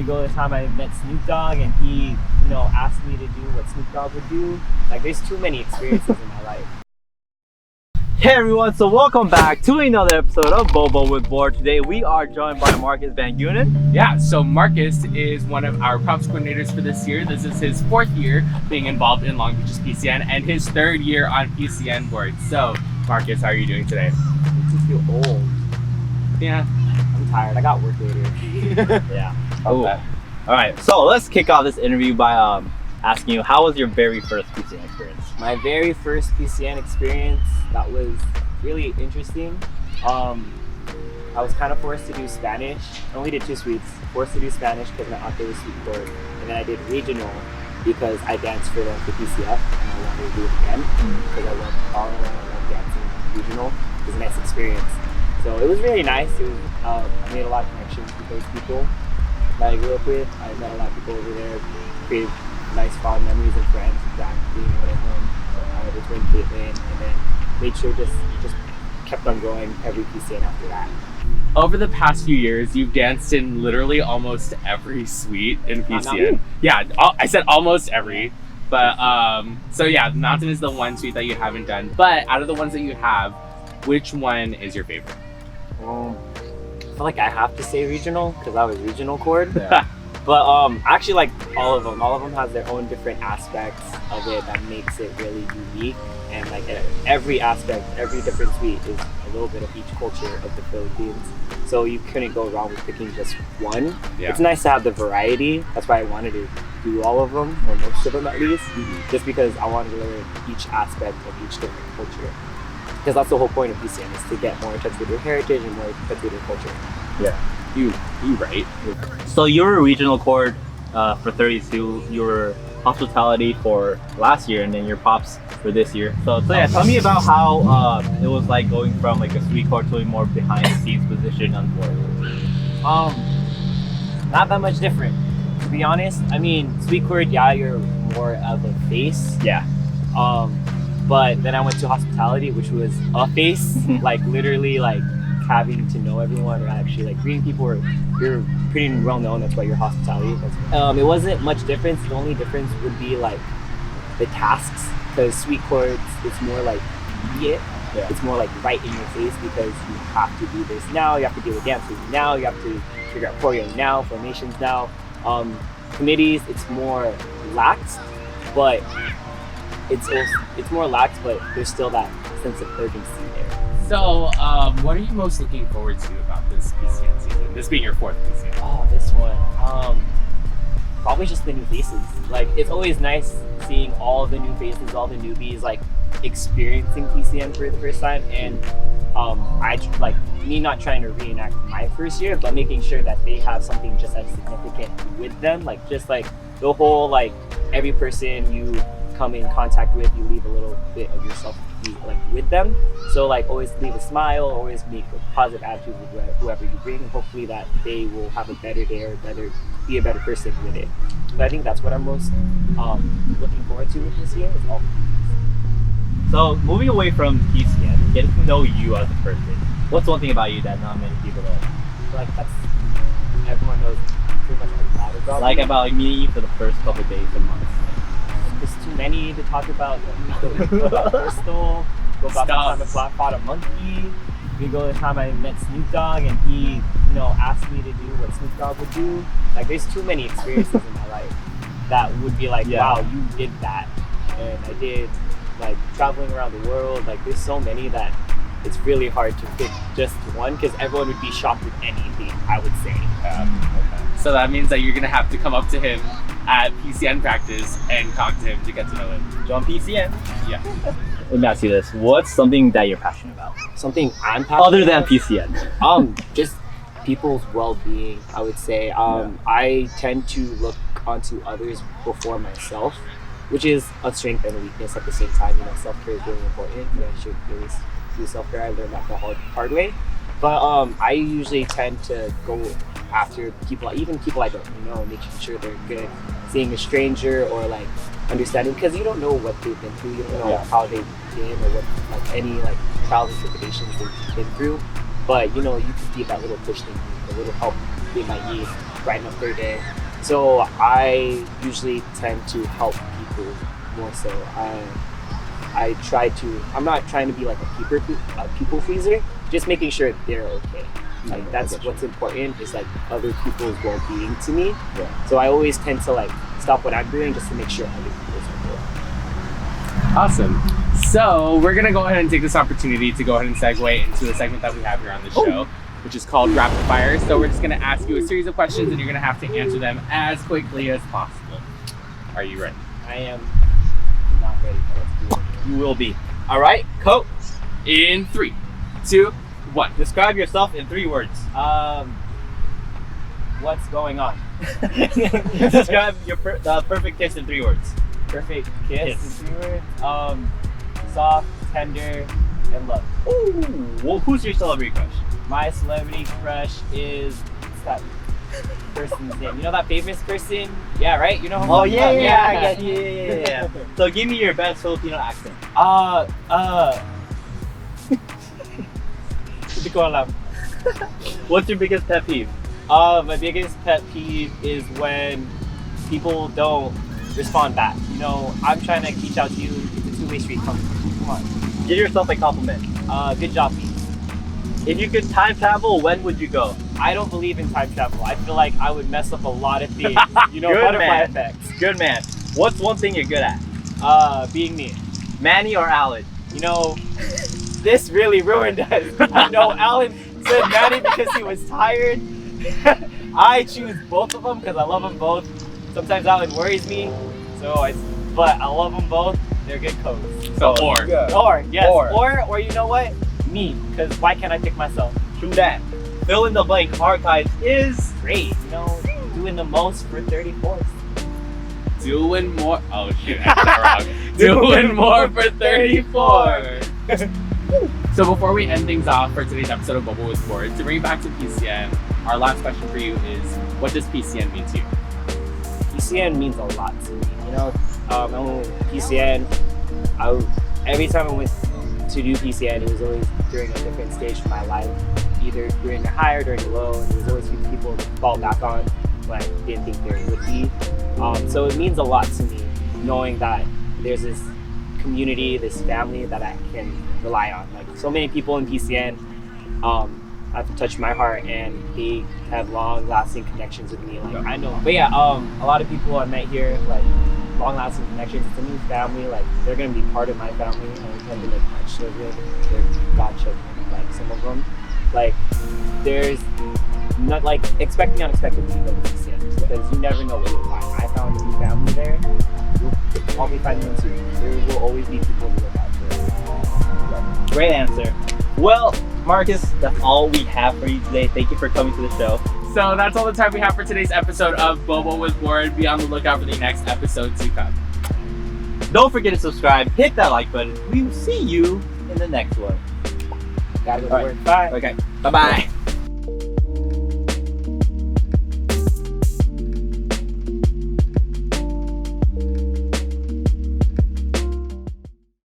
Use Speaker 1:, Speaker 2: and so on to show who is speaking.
Speaker 1: the time I met Snoop Dogg and he, asked me to do what Snoop Dogg would do. Like, there's too many experiences in my life.
Speaker 2: Hey everyone, so welcome back to another episode of Boba With Board. Today we are joined by Markus Bangunan.
Speaker 3: Yeah, so Markus is one of our props coordinators for this year. This is his 4th year being involved in Long Beach's PCN and his 3rd year on PCN Board. So, Markus, how are you doing today?
Speaker 1: It makes me feel old.
Speaker 3: Yeah.
Speaker 1: I'm tired. I got work later.
Speaker 2: Yeah. Okay. Alright, so let's kick off this interview by asking you, how was your very first PCN experience?
Speaker 1: My very first PCN experience, that was really interesting. I was kind of forced to do Spanish. I only did 2 suites. Forced to do Spanish because my aunt was suite board. And then I did regional because I danced for them for PCF and I wanted to do it again because I love following and I love dancing regional. It was a nice experience. So it was really nice. It was, I made a lot of connections with those people that I grew up with. I met a lot of people over there, created nice fond memories and friends with Zach being at home. With Caitlin, and then made sure just kept on going every PCN after that.
Speaker 3: Over the past few years, you've danced in literally almost every suite in PCN. Yeah, I said almost every, but so yeah, Mountain is the one suite that you haven't done. But out of the ones that you have, which one is your favorite?
Speaker 1: I feel like I have to say regional because I was regional chord.
Speaker 3: Yeah.
Speaker 1: But actually, like all of them has their own different aspects of it that makes it really unique. And like every aspect, every different suite is a little bit of each culture of the Philippines. So you couldn't go wrong with picking just one.
Speaker 3: Yeah.
Speaker 1: It's nice to have the variety. That's why I wanted to do all of them, or most of them at least, just because I wanted to learn each aspect of each different culture. Because that's the whole point of PCN, is to get more in touch with your heritage and more in touch with your culture.
Speaker 3: Yeah. You right.
Speaker 2: So you were regional chord for 32, you were hospitality for last year, and then your props for this year. So yeah, tell me about how it was like going from like a suite chord to a more behind the scenes position on board.
Speaker 1: Not that much different, to be honest. I mean, suite chord, yeah, you're more of a face.
Speaker 2: Yeah.
Speaker 1: But then I went to hospitality, which was a face, like literally like having to know everyone or actually like greeting people, or you're pretty well known, that's why you're hospitality. It wasn't much difference. The only difference would be like the tasks, because suite chords, it's more like immediate.
Speaker 2: Yeah.
Speaker 1: It's more like right in your face because you have to do this now, you have to deal with dancers now, you have to figure out choreo now, formations now. Committees, it's more lax, but it's more lax, but there's still that sense of urgency there.
Speaker 3: So, what are you most looking forward to about this PCN season? This being your 4th PCN.
Speaker 1: Oh, this one. Probably just the new faces. Like, it's always nice seeing all the new faces, all the newbies, like, experiencing PCN for the first time. And me not trying to reenact my first year, but making sure that they have something just as significant with them. Like, just like the whole, like, every person you come in contact with, you leave a little bit of yourself with them. So like always leave a smile, always make a positive attitude with whoever you bring, and hopefully that they will have a better day or be a better person with it. So I think that's what I'm most looking forward to with this year, is all.
Speaker 2: So moving away from PCN, getting to know you as a person, what's one thing about you that not many people know?
Speaker 1: I feel like that's everyone knows pretty much a lot about.
Speaker 2: Like about meeting you for the first couple of days and months.
Speaker 1: There's too many to talk about. Go about Crystal, go about the time I fought a monkey. We go the time I met Snoop Dogg and he, asked me to do what Snoop Dogg would do. Like, there's too many experiences in my life that would be like, wow, you did that. And I did, like, traveling around the world. Like, there's so many that it's really hard to pick just one, because everyone would be shocked with anything, I would say.
Speaker 3: Okay. So that means that you're gonna have to come up to him at PCN practice and talk to him to get to know him.
Speaker 2: John PCN.
Speaker 3: Yeah.
Speaker 2: Let me ask you this: what's something that you're passionate about?
Speaker 1: Something I'm passionate
Speaker 2: other than
Speaker 1: about?
Speaker 2: PCN.
Speaker 1: Just people's well-being, I would say. I tend to look onto others before myself, which is a strength and a weakness at the same time. Self-care is really important. I should really do self-care. I learned that the hard way. But I usually tend to go after people, even people I don't know, making sure they're good. Seeing a stranger or like understanding, because you don't know what they've been through, you don't know how they've been or what any trials and tribulations they've been through. But you can be that little push thing, a little help they might need. brighten up their day. So I usually tend to help people more so. I try to. I'm not trying to be like a people pleaser. Just making sure they're okay. Like that's what's important is like other people's well-being to me.
Speaker 2: Yeah.
Speaker 1: So I always tend to like stop what I'm doing just to make sure other people's okay.
Speaker 3: Awesome. So we're gonna go ahead and take this opportunity to go ahead and segue into the segment that we have here on the show, which is called Rapid Fire. So we're just gonna ask you a series of questions and you're gonna have to answer them as quickly as possible. Are you ready?
Speaker 1: I am not ready, but let's do it.
Speaker 2: You will be. All right, Coach.
Speaker 3: In 3, 2, 1.
Speaker 2: Describe yourself in 3 words.
Speaker 1: What's going on?
Speaker 2: Describe your perfect kiss in 3 words.
Speaker 1: Perfect kiss
Speaker 2: Yes.
Speaker 1: in 3 words. Soft, tender, and love.
Speaker 2: Ooh. Well, who's your celebrity crush?
Speaker 1: My celebrity crush is what's that person's name? You know that famous person? Yeah, right? You know who?
Speaker 2: Oh yeah,
Speaker 1: yeah.
Speaker 2: I get you. Yeah. So give me your best Filipino accent.
Speaker 1: Hindi ko alam.
Speaker 2: What's your biggest pet peeve?
Speaker 1: My biggest pet peeve is when people don't respond back. You know, I'm trying to reach out to you. It's a two-way street. Come on.
Speaker 2: Give yourself a compliment.
Speaker 1: Good job, Pete.
Speaker 2: If you could time travel, when would you go?
Speaker 1: I don't believe in time travel. I feel like I would mess up a lot of things. You know,
Speaker 2: Good
Speaker 1: butterfly
Speaker 2: man.
Speaker 1: effects.
Speaker 2: Good man. What's one thing you're good at?
Speaker 1: Being me.
Speaker 2: Manny or Alan?
Speaker 1: You know, this really ruined us. You know, Alan said Manny because he was tired. I choose both of them because I love them both. Sometimes Alan worries me, but I love them both. They're good codes.
Speaker 3: So, or.
Speaker 1: Or you know what? Me, because why can't I pick myself?
Speaker 2: True that. Fill in the blank. Archives is
Speaker 1: Great, you know, doing the most for 34th.
Speaker 3: Doing more. Oh shit, I said that wrong. Doing more for 34. So before we end things off for today's episode of Boba With Board, to bring it back to PCN, our last question for you is, what does PCN mean to you?
Speaker 1: PCN means a lot to me. You know, PCN, every time I went to do PCN, it was always during a different stage of my life, either during a high or during a low, and there was always people to fall back on when I didn't think there would be. So it means a lot to me, knowing that there's this community, this family that I can rely on. Like so many people in PCN have touched my heart, and they have long-lasting connections with me. Like I know, but yeah, a lot of people I met here, like long-lasting connections. It's a new family. Like they're gonna be part of my family. And I've been like my children, they're godchildren. Like some of them, like there's not like expecting unexpected when you go to PCN because you never know what you'll find. I found a new family there. You'll probably find them too. There will always be people to look out for.
Speaker 2: great answer. Well, Marcus, that's all we have for you today. Thank you for coming to the show.
Speaker 3: So that's all the time we have for today's episode of Boba With Board. Be on the lookout for the next episode to come.
Speaker 2: Don't forget to subscribe, hit that like button. We will see you in the next one.
Speaker 1: Gotta go to
Speaker 2: All right.
Speaker 1: work. Bye.
Speaker 2: Okay, bye-bye.